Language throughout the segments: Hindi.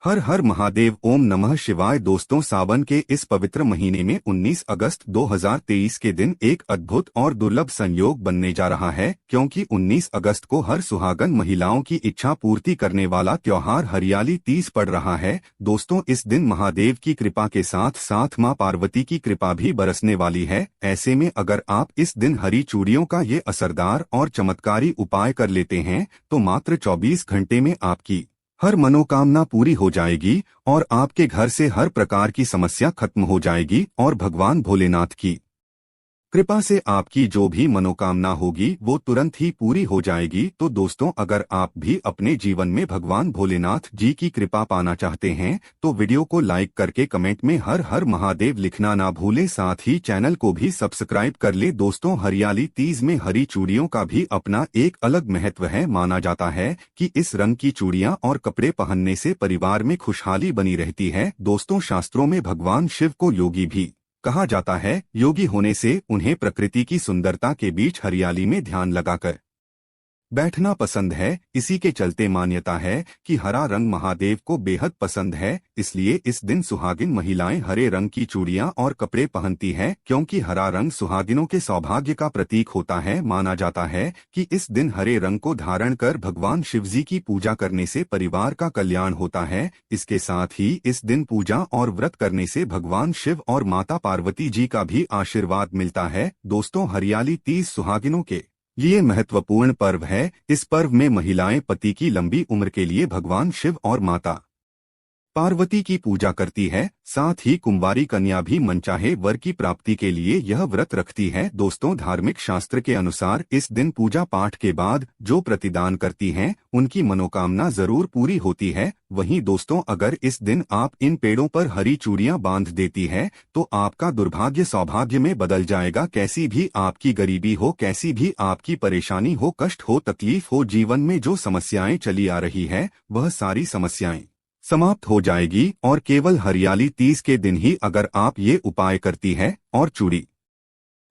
हर हर महादेव। ओम नमः शिवाय। दोस्तों, सावन के इस पवित्र महीने में 19 अगस्त 2023 के दिन एक अद्भुत और दुर्लभ संयोग बनने जा रहा है, क्योंकि 19 अगस्त को हर सुहागन महिलाओं की इच्छा पूर्ति करने वाला त्योहार हरियाली तीज पड़ रहा है। दोस्तों, इस दिन महादेव की कृपा के साथ साथ मां पार्वती की कृपा भी बरसने वाली है। ऐसे में अगर आप इस दिन हरी चूड़ियों का ये असरदार और चमत्कारी उपाय कर लेते हैं तो मात्र 24 घंटे में आपकी हर मनोकामना पूरी हो जाएगी और आपके घर से हर प्रकार की समस्या खत्म हो जाएगी और भगवान भोलेनाथ की कृपा से आपकी जो भी मनोकामना होगी वो तुरंत ही पूरी हो जाएगी। तो दोस्तों, अगर आप भी अपने जीवन में भगवान भोलेनाथ जी की कृपा पाना चाहते हैं तो वीडियो को लाइक करके कमेंट में हर हर महादेव लिखना ना भूलें। साथ ही चैनल को भी सब्सक्राइब कर ले। दोस्तों, हरियाली तीज में हरी चूड़ियों का भी अपना एक अलग महत्व है। माना जाता है कि इस रंग की चूड़ियां और कपड़े पहनने से परिवार में खुशहाली बनी रहती है। दोस्तों, शास्त्रों में भगवान शिव को योगी भी कहा जाता है। योगी होने से उन्हें प्रकृति की सुंदरता के बीच हरियाली में ध्यान लगाकर बैठना पसंद है। इसी के चलते मान्यता है कि हरा रंग महादेव को बेहद पसंद है। इसलिए इस दिन सुहागिन महिलाएं हरे रंग की चूड़ियां और कपड़े पहनती हैं, क्योंकि हरा रंग सुहागिनों के सौभाग्य का प्रतीक होता है। माना जाता है कि इस दिन हरे रंग को धारण कर भगवान शिवजी की पूजा करने से परिवार का कल्याण होता है। इसके साथ ही इस दिन पूजा और व्रत करने से भगवान शिव और माता पार्वती जी का भी आशीर्वाद मिलता है। दोस्तों, हरियाली तीज सुहागिनों के ये महत्वपूर्ण पर्व है। इस पर्व में महिलाएं पति की लंबी उम्र के लिए भगवान शिव और माता पार्वती की पूजा करती है। साथ ही कुंवारी कन्या भी मनचाहे वर की प्राप्ति के लिए यह व्रत रखती है। दोस्तों, धार्मिक शास्त्र के अनुसार इस दिन पूजा पाठ के बाद जो प्रतिदान करती हैं उनकी मनोकामना जरूर पूरी होती है। वहीं दोस्तों, अगर इस दिन आप इन पेड़ों पर हरी चूड़ियां बांध देती है तो आपका दुर्भाग्य सौभाग्य में बदल जाएगा। कैसी भी आपकी गरीबी हो, कैसी भी आपकी परेशानी हो, कष्ट हो, तकलीफ हो, जीवन में जो समस्याएं चली आ रही है वह सारी समस्याएं समाप्त हो जाएगी। और केवल हरियाली तीज के दिन ही अगर आप ये उपाय करती है और चूड़ी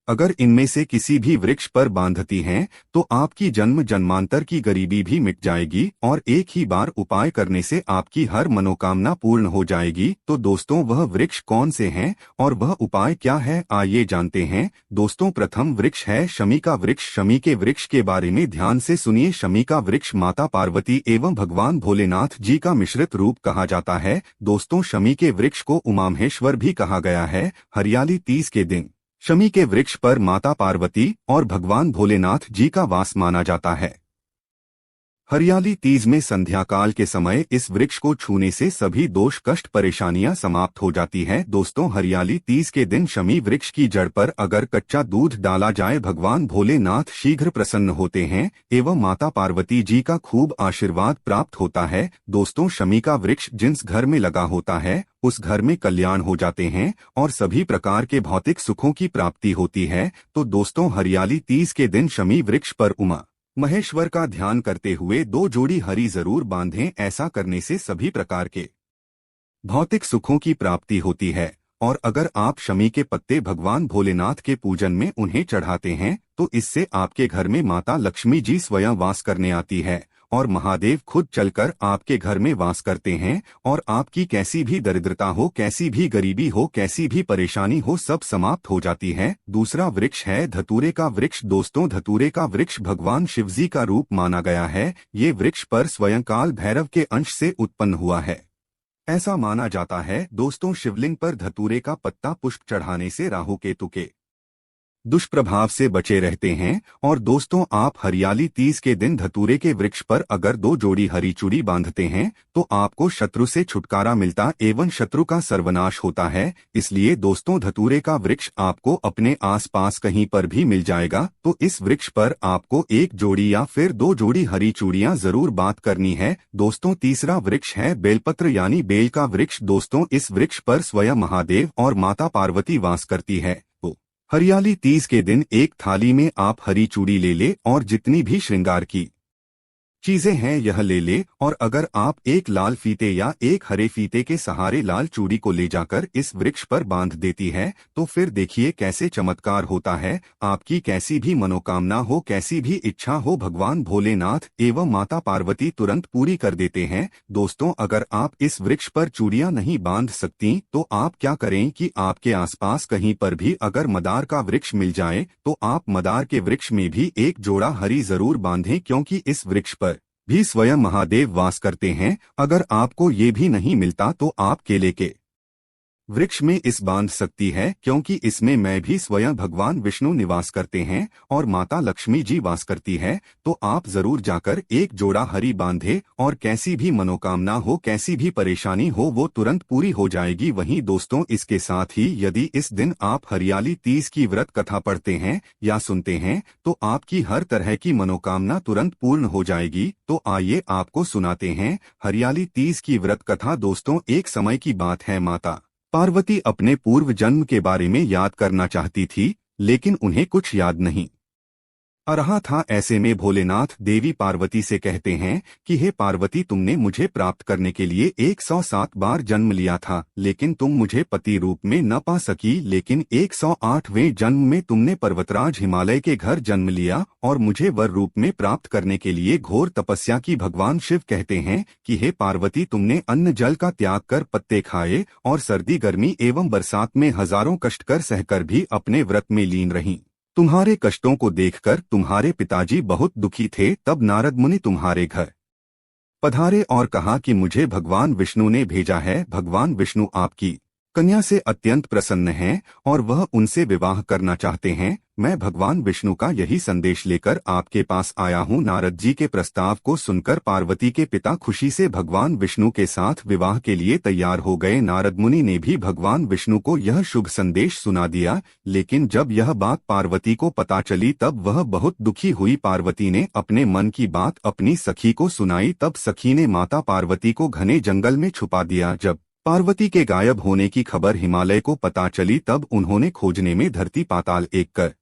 अगर इनमें से किसी भी वृक्ष पर बांधती हैं तो आपकी जन्म जन्मांतर की गरीबी भी मिट जाएगी और एक ही बार उपाय करने से आपकी हर मनोकामना पूर्ण हो जाएगी। तो दोस्तों, वह वृक्ष कौन से हैं और वह उपाय क्या है, आइए जानते हैं। दोस्तों, प्रथम वृक्ष है शमी का वृक्ष। शमी के वृक्ष के बारे में ध्यान से सुनिए। शमी का वृक्ष माता पार्वती एवं भगवान भोलेनाथ जी का मिश्रित रूप कहा जाता है। दोस्तों, शमी के वृक्ष को उमामहेश्वर भी कहा गया है। हरियाली तीज के दिन शमी के वृक्ष पर माता पार्वती और भगवान भोलेनाथ जी का वास माना जाता है। हरियाली तीज में संध्या काल के समय इस वृक्ष को छूने से सभी दोष कष्ट परेशानियां समाप्त हो जाती हैं। दोस्तों, हरियाली तीज के दिन शमी वृक्ष की जड़ पर अगर कच्चा दूध डाला जाए भगवान भोलेनाथ शीघ्र प्रसन्न होते हैं एवं माता पार्वती जी का खूब आशीर्वाद प्राप्त होता है। दोस्तों, शमी का वृक्ष जिस घर में लगा होता है उस घर में कल्याण हो जाते हैं और सभी प्रकार के भौतिक सुखों की प्राप्ति होती है। तो दोस्तों, हरियाली तीज के दिन शमी वृक्ष पर उमा महेश्वर का ध्यान करते हुए 2 जोड़ी हरी जरूर बांधें। ऐसा करने से सभी प्रकार के भौतिक सुखों की प्राप्ति होती है। और अगर आप शमी के पत्ते भगवान भोलेनाथ के पूजन में उन्हें चढ़ाते हैं तो इससे आपके घर में माता लक्ष्मी जी स्वयं वास करने आती है और महादेव खुद चलकर आपके घर में वास करते हैं और आपकी कैसी भी दरिद्रता हो, कैसी भी गरीबी हो, कैसी भी परेशानी हो, सब समाप्त हो जाती है। दूसरा वृक्ष है धतूरे का वृक्ष। दोस्तों, धतूरे का वृक्ष भगवान शिवजी का रूप माना गया है। ये वृक्ष पर स्वयं काल भैरव के अंश से उत्पन्न हुआ है, ऐसा माना जाता है। दोस्तों, शिवलिंग पर धतूरे का पत्ता पुष्प चढ़ाने से राहु केतु के दुष्प्रभाव से बचे रहते हैं। और दोस्तों, आप हरियाली तीज के दिन धतूरे के वृक्ष पर अगर 2 जोड़ी हरी चूड़ी बांधते हैं तो आपको शत्रु से छुटकारा मिलता एवं शत्रु का सर्वनाश होता है। इसलिए दोस्तों, धतूरे का वृक्ष आपको अपने आसपास कहीं पर भी मिल जाएगा। तो इस वृक्ष पर आपको 1 जोड़ी या फिर 2 जोड़ी हरी चूड़ियां जरूर बात करनी है। दोस्तों, तीसरा वृक्ष है बेलपत्र यानी बेल का वृक्ष। दोस्तों, इस वृक्ष पर स्वयं महादेव और माता पार्वती वास करती है। हरियाली तीज के दिन एक थाली में आप हरी चूड़ी ले ले और जितनी भी श्रृंगार की चीजें हैं यह ले ले, और अगर आप एक लाल फीते या एक हरे फीते के सहारे लाल चूड़ी को ले जाकर इस वृक्ष पर बांध देती है तो फिर देखिए कैसे चमत्कार होता है। आपकी कैसी भी मनोकामना हो, कैसी भी इच्छा हो, भगवान भोलेनाथ एवं माता पार्वती तुरंत पूरी कर देते हैं। दोस्तों, अगर आप इस वृक्ष पर चूड़ियां नहीं बांध सकती तो आप क्या करें कि आपके आसपास कहीं पर भी अगर मदार का वृक्ष मिल जाए तो आप मदार के वृक्ष में भी एक जोड़ा हरी जरूर बांधें, क्योंकि इस वृक्ष पर भी स्वयं महादेव वास करते हैं। अगर आपको ये भी नहीं मिलता तो आप केले के वृक्ष में इस बांध सकती है, क्योंकि इसमें मैं भी स्वयं भगवान विष्णु निवास करते हैं और माता लक्ष्मी जी वास करती है। तो आप जरूर जाकर एक जोड़ा हरी बांधे और कैसी भी मनोकामना हो, कैसी भी परेशानी हो, वो तुरंत पूरी हो जाएगी। वहीं दोस्तों, इसके साथ ही यदि इस दिन आप हरियाली तीज की व्रत कथा पढ़ते हैं या सुनते हैं तो आपकी हर तरह की मनोकामना तुरंत पूर्ण हो जाएगी। तो आइए आपको सुनाते हैं हरियाली तीज की व्रत कथा। दोस्तों, एक समय की बात है, माता पार्वती अपने पूर्व जन्म के बारे में याद करना चाहती थी, लेकिन उन्हें कुछ याद नहीं आ रहा था। ऐसे में भोलेनाथ देवी पार्वती से कहते हैं कि हे पार्वती, तुमने मुझे प्राप्त करने के लिए 107 बार जन्म लिया था, लेकिन तुम मुझे पति रूप में न पा सकी। लेकिन 108वें जन्म में तुमने पर्वतराज हिमालय के घर जन्म लिया और मुझे वर रूप में प्राप्त करने के लिए घोर तपस्या की। भगवान शिव कहते हैं कि हे पार्वती, तुमने अन्न जल का त्याग कर पत्ते खाए और सर्दी गर्मी एवं बरसात में हजारों कष्ट कर सहकर भी अपने व्रत में लीन रहीं। तुम्हारे कष्टों को देखकर तुम्हारे पिताजी बहुत दुखी थे। तब नारद मुनि तुम्हारे घर पधारे और कहा कि मुझे भगवान विष्णु ने भेजा है। भगवान विष्णु आपकी कन्या से अत्यंत प्रसन्न हैं और वह उनसे विवाह करना चाहते हैं। मैं भगवान विष्णु का यही संदेश लेकर आपके पास आया हूँ। नारद जी के प्रस्ताव को सुनकर पार्वती के पिता खुशी से भगवान विष्णु के साथ विवाह के लिए तैयार हो गए। नारद मुनि ने भी भगवान विष्णु को यह शुभ संदेश सुना दिया, लेकिन जब यह बात पार्वती को पता चली तब वह बहुत दुखी हुई। पार्वती ने अपने मन की बात अपनी सखी को सुनाई। तब सखी ने माता पार्वती को घने जंगल में छुपा दिया। जब पार्वती के गायब होने की खबर हिमालय को पता चली तब उन्होंने खोजने में धरती पाताल एक कर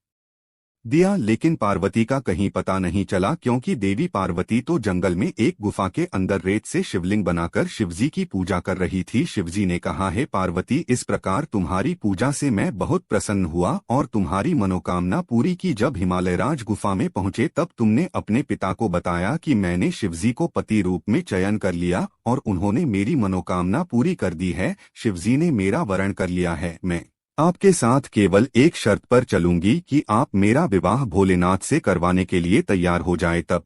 दिया, लेकिन पार्वती का कहीं पता नहीं चला, क्योंकि देवी पार्वती तो जंगल में एक गुफा के अंदर रेत से शिवलिंग बनाकर शिवजी की पूजा कर रही थी। शिवजी ने कहा, हे पार्वती, इस प्रकार तुम्हारी पूजा से मैं बहुत प्रसन्न हुआ और तुम्हारी मनोकामना पूरी की। जब हिमालयराज गुफा में पहुंचे तब तुमने अपने पिता को बताया कि मैंने शिवजी को पति रूप में चयन कर लिया और उन्होंने मेरी मनोकामना पूरी कर दी है। शिवजी ने मेरा वरण कर लिया है। मैं आपके साथ केवल एक शर्त पर चलूंगी कि आप मेरा विवाह भोलेनाथ से करवाने के लिए तैयार हो जाए। तब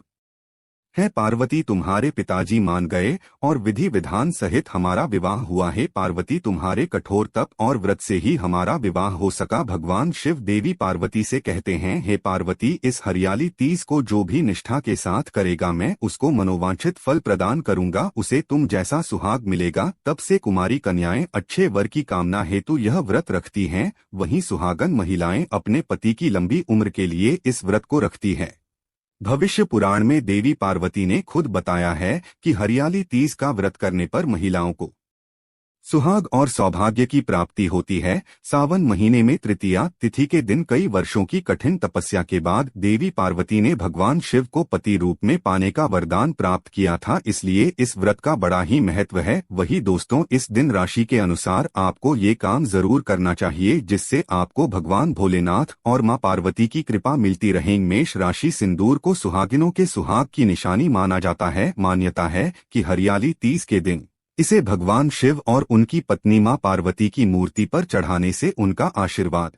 है पार्वती, तुम्हारे पिताजी मान गए और विधि विधान सहित हमारा विवाह हुआ है। पार्वती, तुम्हारे कठोर तप और व्रत से ही हमारा विवाह हो सका। भगवान शिव देवी पार्वती से कहते हैं, हे पार्वती, इस हरियाली तीज को जो भी निष्ठा के साथ करेगा मैं उसको मनोवांछित फल प्रदान करूंगा। उसे तुम जैसा सुहाग मिलेगा। तब से कुमारी कन्याएं अच्छे वर की कामना हेतु यह व्रत रखती हैं। वहीं सुहागन महिलाएं अपने पति की लंबी उम्र के लिए इस व्रत को रखती हैं। भविष्य पुराण में देवी पार्वती ने खुद बताया है कि हरियाली तीज का व्रत करने पर महिलाओं को सुहाग और सौभाग्य की प्राप्ति होती है। सावन महीने में तृतीया तिथि के दिन कई वर्षों की कठिन तपस्या के बाद देवी पार्वती ने भगवान शिव को पति रूप में पाने का वरदान प्राप्त किया था, इसलिए इस व्रत का बड़ा ही महत्व है। वही दोस्तों, इस दिन राशि के अनुसार आपको ये काम जरूर करना चाहिए, जिससे आपको भगवान भोलेनाथ और मां पार्वती की कृपा मिलती रहे। मेष राशि, सिंदूर को सुहागिनों के सुहाग की निशानी माना जाता है। मान्यता है कि हरियाली तीज के दिन इसे भगवान शिव और उनकी पत्नी मां पार्वती की मूर्ति पर चढ़ाने से उनका आशीर्वाद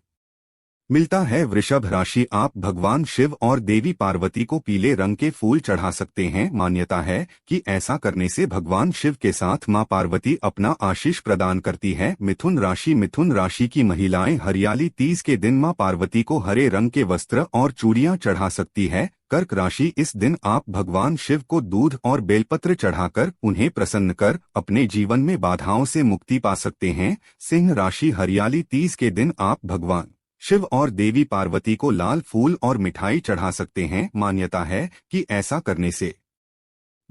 मिलता है। वृषभ राशि, आप भगवान शिव और देवी पार्वती को पीले रंग के फूल चढ़ा सकते हैं। मान्यता है कि ऐसा करने से भगवान शिव के साथ मां पार्वती अपना आशीष प्रदान करती है। मिथुन राशि, मिथुन राशि की महिलाएं हरियाली तीज के दिन मां पार्वती को हरे रंग के वस्त्र और चूड़ियां चढ़ा सकती है। कर्क राशि, इस दिन आप भगवान शिव को दूध और बेलपत्र चढ़ाकर उन्हें प्रसन्न कर अपने जीवन में बाधाओं से मुक्ति पा सकते हैं। सिंह राशि, हरियाली तीज के दिन आप भगवान शिव और देवी पार्वती को लाल फूल और मिठाई चढ़ा सकते हैं। मान्यता है कि ऐसा करने से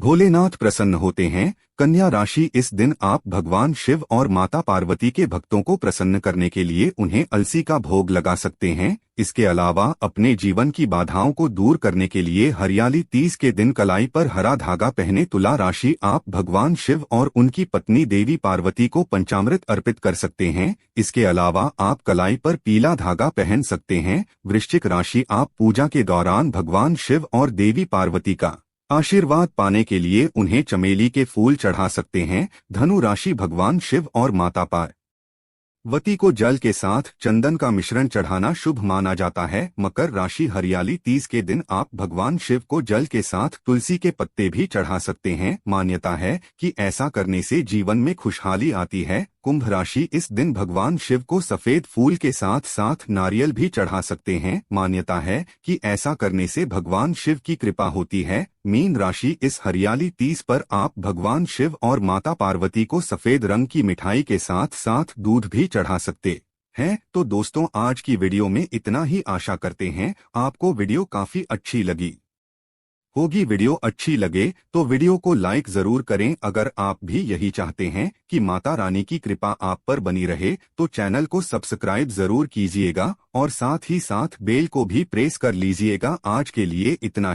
भोलेनाथ प्रसन्न होते हैं। कन्या राशि, इस दिन आप भगवान शिव और माता पार्वती के भक्तों को प्रसन्न करने के लिए उन्हें अलसी का भोग लगा सकते हैं। इसके अलावा अपने जीवन की बाधाओं को दूर करने के लिए हरियाली तीज के दिन कलाई पर हरा धागा पहने। तुला राशि, आप भगवान शिव और उनकी पत्नी देवी पार्वती को पंचामृत अर्पित कर सकते हैं। इसके अलावा आप कलाई पर पीला धागा पहन सकते हैं। वृश्चिक राशि, आप पूजा के दौरान भगवान शिव और देवी पार्वती का आशीर्वाद पाने के लिए उन्हें चमेली के फूल चढ़ा सकते हैं। धनु राशि, भगवान शिव और माता पार्वती को जल के साथ चंदन का मिश्रण चढ़ाना शुभ माना जाता है। मकर राशि, हरियाली तीज के दिन आप भगवान शिव को जल के साथ तुलसी के पत्ते भी चढ़ा सकते हैं। मान्यता है कि ऐसा करने से जीवन में खुशहाली आती है। कुंभ राशि, इस दिन भगवान शिव को सफेद फूल के साथ साथ नारियल भी चढ़ा सकते हैं। मान्यता है कि ऐसा करने से भगवान शिव की कृपा होती है। मीन राशि, इस हरियाली तीज पर आप भगवान शिव और माता पार्वती को सफेद रंग की मिठाई के साथ साथ दूध भी चढ़ा सकते हैं। तो दोस्तों, आज की वीडियो में इतना ही। आशा करते हैं आपको वीडियो काफी अच्छी लगी होगी। वीडियो अच्छी लगे तो वीडियो को लाइक जरूर करें। अगर आप भी यही चाहते हैं कि माता रानी की कृपा आप पर बनी रहे तो चैनल को सब्सक्राइब जरूर कीजिएगा और साथ ही साथ बेल को भी प्रेस कर लीजिएगा। आज के लिए इतना